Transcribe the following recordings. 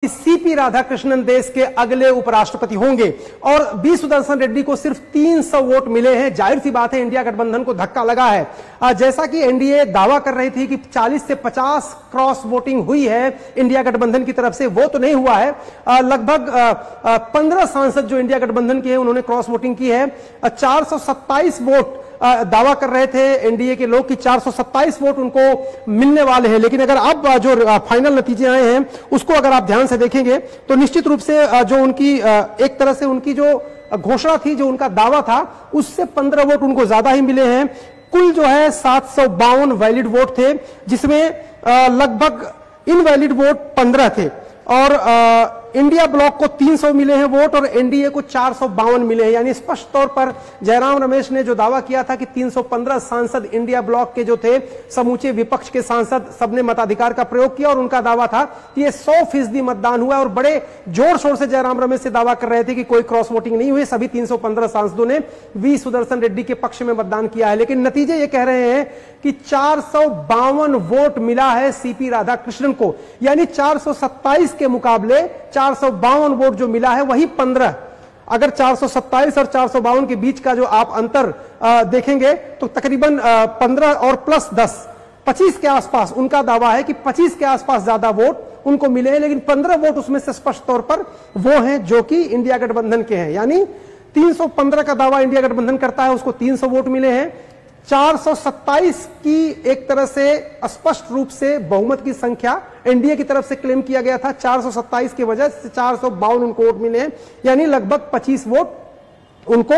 CP Radhakrishnan देश के अगले उपराष्ट्रपति होंगे और बी सुदर्शन रेड्डी को सिर्फ 300 वोट मिले हैं। जाहिर सी बात है इंडिया गठबंधन को धक्का लगा है। जैसा कि एनडीए दावा कर रही थी कि 40 से 50 क्रॉस वोटिंग हुई है इंडिया गठबंधन की तरफ से, वो तो नहीं हुआ है। लगभग 15 सांसद जो इंडिया गठबंधन के हैं उन्होंने क्रॉस वोटिंग की है। 427 वोट दावा कर रहे थे एनडीए के लोग कि 427 वोट उनको मिलने वाले हैं, लेकिन अगर अब जो फाइनल नतीजे आए हैं उसको अगर आप ध्यान से देखेंगे तो निश्चित रूप से जो उनकी एक तरह से उनकी जो घोषणा थी, जो उनका दावा था, उससे 15 वोट उनको ज्यादा ही मिले हैं। कुल जो है 752 वैलिड वोट थे, जिसमें लगभग इनवैलिड वोट 15 थे और इंडिया ब्लॉक को 300 मिले हैं वोट और एनडीए को 452 मिले हैं। यानी स्पष्ट तौर पर जयराम रमेश ने जो दावा किया था कि 315 सांसद इंडिया ब्लॉक के जो थे, समूचे विपक्ष के सांसद सबने मताधिकार का प्रयोग किया और उनका दावा था कि ये 100% मतदान हुआ और बड़े जोर शोर से जयराम रमेश से दावा कर रहे थे कि कोई क्रॉस वोटिंग नहीं हुई, सभी 315 सांसदों ने वी सुदर्शन रेड्डी के पक्ष में मतदान किया है। लेकिन नतीजे ये कह रहे हैं कि 452 वोट मिला है सीपी राधाकृष्णन को, यानी 427 के मुकाबले 452 वोट जो मिला है वही 15। अगर 427 और 452 के बीच का जो आप अंतर देखेंगे तो तकरीबन 15 और प्लस 10 25 के आसपास उनका दावा है कि 25 के आसपास ज्यादा वोट उनको मिले हैं, लेकिन 15 वोट उसमें से स्पष्ट तौर पर वो हैं जो कि इंडिया गठबंधन के हैं। यानी 315 का दावा इंडिया गठबंधन करता है, उसको 300 वोट मिले हैं। 427 की एक तरह से स्पष्ट रूप से बहुमत की संख्या एनडीए की तरफ से क्लेम किया गया था, 427 की वजह से 452 उनको वोट मिले हैं, यानी लगभग 25 वोट उनको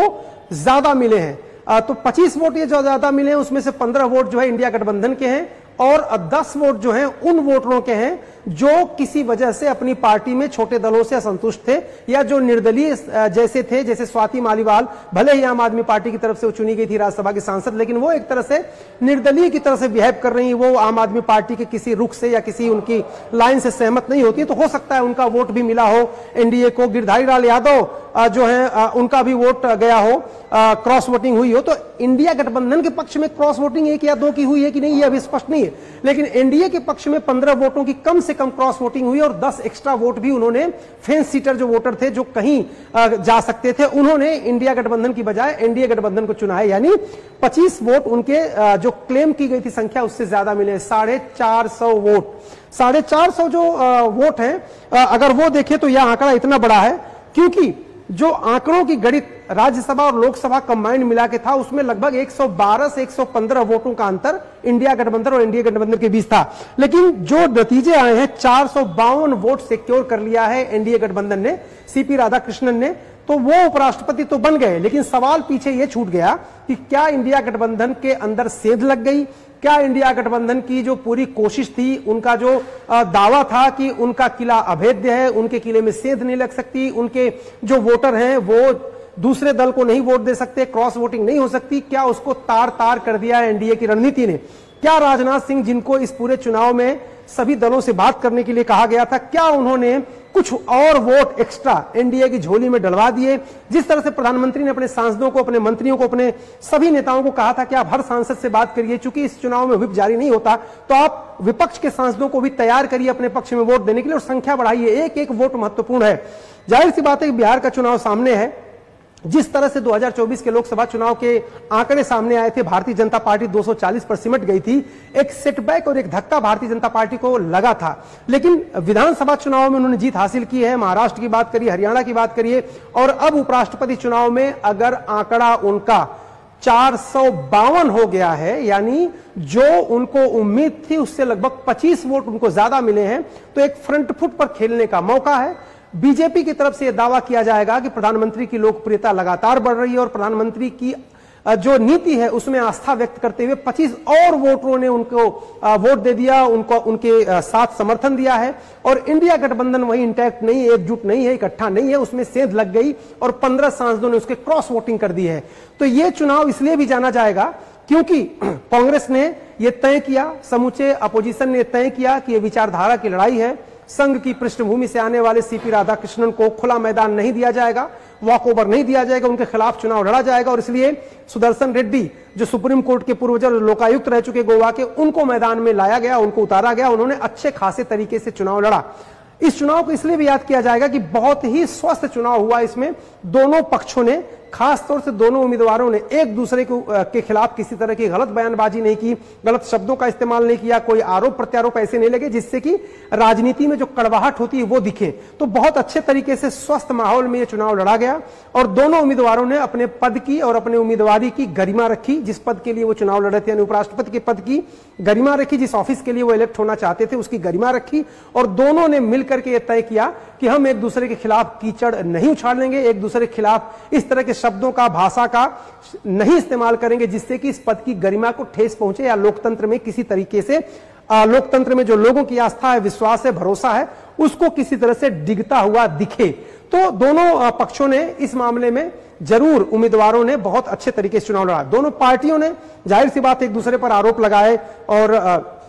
ज्यादा मिले हैं। तो 25 वोट ये जो ज्यादा मिले हैं उसमें से 15 वोट जो है इंडिया गठबंधन के हैं और 10 वोट जो हैं उन वोटरों के हैं जो किसी वजह से अपनी पार्टी में छोटे दलों से असंतुष्ट थे या जो निर्दलीय जैसे थे, जैसे स्वाति मालीवाल, भले ही आम आदमी पार्टी की तरफ से वो चुनी गई थी राज्यसभा की सांसद, लेकिन वो एक तरह से निर्दलीय की तरह से बिहेव कर रही है। वो आम आदमी पार्टी के किसी रुख से या किसी उनकी लाइन से सहमत नहीं होती, तो हो सकता है उनका वोट भी मिला हो एनडीए को। गिरधारी लाल यादव जो है उनका भी वोट गया हो, क्रॉस वोटिंग हुई हो। तो इंडिया गठबंधन के पक्ष में क्रॉस वोटिंग 1 या 2 की हुई है कि नहीं, ये अभी स्पष्ट नहीं है, लेकिन एनडीए के पक्ष में 15 वोटों की कम से कम क्रॉस वोटिंग हुई और 10 एक्स्ट्रा वोट भी उन्होंने, फेंस सीटर जो वोटर थे जो कहीं जा सकते थे, उन्होंने इंडिया गठबंधन की बजाय एनडीए गठबंधन को चुना है। यानी 25 वोट उनके जो क्लेम की गई थी संख्या उससे ज्यादा मिले, 450 वोट। 450 जो वोट है, अगर वो देखें तो यह आंकड़ा इतना बड़ा है क्योंकि जो आंकड़ों की गणित राज्यसभा और लोकसभा कंबाइंड मिला के था उसमें लगभग 112 से 115 वोटों का अंतर इंडिया गठबंधन और एनडीए गठबंधन के बीच था। लेकिन जो नतीजे आए हैं, 452 वोट सिक्योर कर लिया है एनडीए गठबंधन ने, सीपी राधाकृष्णन ने, तो वो उपराष्ट्रपति तो बन गए। लेकिन सवाल पीछे ये छूट गया कि क्या इंडिया गठबंधन के अंदर सेंध लग गई, क्या इंडिया गठबंधन की जो पूरी कोशिश थी, उनका जो दावा था कि उनका किला अभेद्य है, उनके किले में सेंध नहीं लग सकती, उनके जो वोटर हैं वो दूसरे दल को नहीं वोट दे सकते, क्रॉस वोटिंग नहीं हो सकती, क्या उसको तार तार कर दिया है एनडीए की रणनीति ने? क्या राजनाथ सिंह, जिनको इस पूरे चुनाव में सभी दलों से बात करने के लिए कहा गया था, क्या उन्होंने कुछ और वोट एक्स्ट्रा एनडीए की झोली में डलवा दिए? जिस तरह से प्रधानमंत्री ने अपने सांसदों को, अपने मंत्रियों को, अपने सभी नेताओं को कहा था कि आप हर सांसद से बात करिए, चूंकि इस चुनाव में व्हिप जारी नहीं होता, तो आप विपक्ष के सांसदों को भी तैयार करिए अपने पक्ष में वोट देने के लिए और संख्या बढ़ाइए। एक एक वोट महत्वपूर्ण है। जाहिर सी बात है कि बिहार का चुनाव सामने है। जिस तरह से 2024 के लोकसभा चुनाव के आंकड़े सामने आए थे, भारतीय जनता पार्टी 240 पर सिमट गई थी, एक सेटबैक और एक धक्का भारतीय जनता पार्टी को लगा था। लेकिन विधानसभा चुनाव में उन्होंने जीत हासिल की है। महाराष्ट्र की बात करिए, हरियाणा की बात करिए, और अब उपराष्ट्रपति चुनाव में अगर आंकड़ा उनका 452 हो गया है, यानी जो उनको उम्मीद थी उससे लगभग 25 वोट उनको ज्यादा मिले हैं, तो एक फ्रंट फुट पर खेलने का मौका है। बीजेपी की तरफ से यह दावा किया जाएगा कि प्रधानमंत्री की लोकप्रियता लगातार बढ़ रही है और प्रधानमंत्री की जो नीति है उसमें आस्था व्यक्त करते हुए 25 और वोटरों ने उनको वोट दे दिया, उनको उनके साथ समर्थन दिया है। और इंडिया गठबंधन वही इंटैक्ट नहीं है, एकजुट नहीं है, इकट्ठा नहीं है, उसमें सेंध लग गई और 15 सांसदों ने उसके क्रॉस वोटिंग कर दी है। तो यह चुनाव इसलिए भी जाना जाएगा क्योंकि कांग्रेस ने यह तय किया, समूचे अपोजिशन ने तय किया कि यह विचारधारा की लड़ाई है। संघ की पृष्ठभूमि से आने वाले सीपी राधाकृष्णन को खुला मैदान नहीं दिया जाएगा, वॉक ओवर नहीं दिया जाएगा, उनके खिलाफ चुनाव लड़ा जाएगा। और इसलिए सुदर्शन रेड्डी, जो सुप्रीम कोर्ट के पूर्व जज लोकायुक्त रह चुके गोवा के, उनको मैदान में लाया गया, उनको उतारा गया। उन्होंने अच्छे खासे तरीके से चुनाव लड़ा। इस चुनाव को इसलिए भी याद किया जाएगा कि बहुत ही स्वस्थ चुनाव हुआ। इसमें दोनों पक्षों ने, खासतौर से दोनों उम्मीदवारों ने एक दूसरे के खिलाफ किसी तरह की गलत बयानबाजी नहीं की, गलत शब्दों का इस्तेमाल नहीं किया, कोई आरोप प्रत्यारोप ऐसे नहीं लगे जिससे कि राजनीति में जो कड़वाहट होती है वो दिखे। तो बहुत अच्छे तरीके से स्वस्थ माहौल में यह चुनाव लड़ा गया और दोनों उम्मीदवारों ने अपने पद की और अपने उम्मीदवारी की गरिमा रखी। जिस पद के लिए वो चुनाव लड़े थे, यानी उपराष्ट्रपति के पद की गरिमा रखी, जिस ऑफिस के लिए वो इलेक्ट होना चाहते थे उसकी गरिमा रखी, और दोनों ने मिलकर के यह तय किया कि हम एक दूसरे के खिलाफ कीचड़ नहीं उछालेंगे, एक दूसरे के खिलाफ इस तरह के शब्दों का, भाषा का नहीं इस्तेमाल करेंगे जिससे कि इस पद की गरिमा को ठेस पहुंचे या लोकतंत्र में किसी तरीके से, लोकतंत्र में जो लोगों की आस्था है, विश्वास है, भरोसा है, उसको किसी तरह से डिगता हुआ दिखे। तो दोनों पक्षों ने इस मामले में जरूर, उम्मीदवारों ने बहुत अच्छे तरीके से चुनाव लड़ा। दोनों पार्टियों ने जाहिर सी बात एक दूसरे पर आरोप लगाए और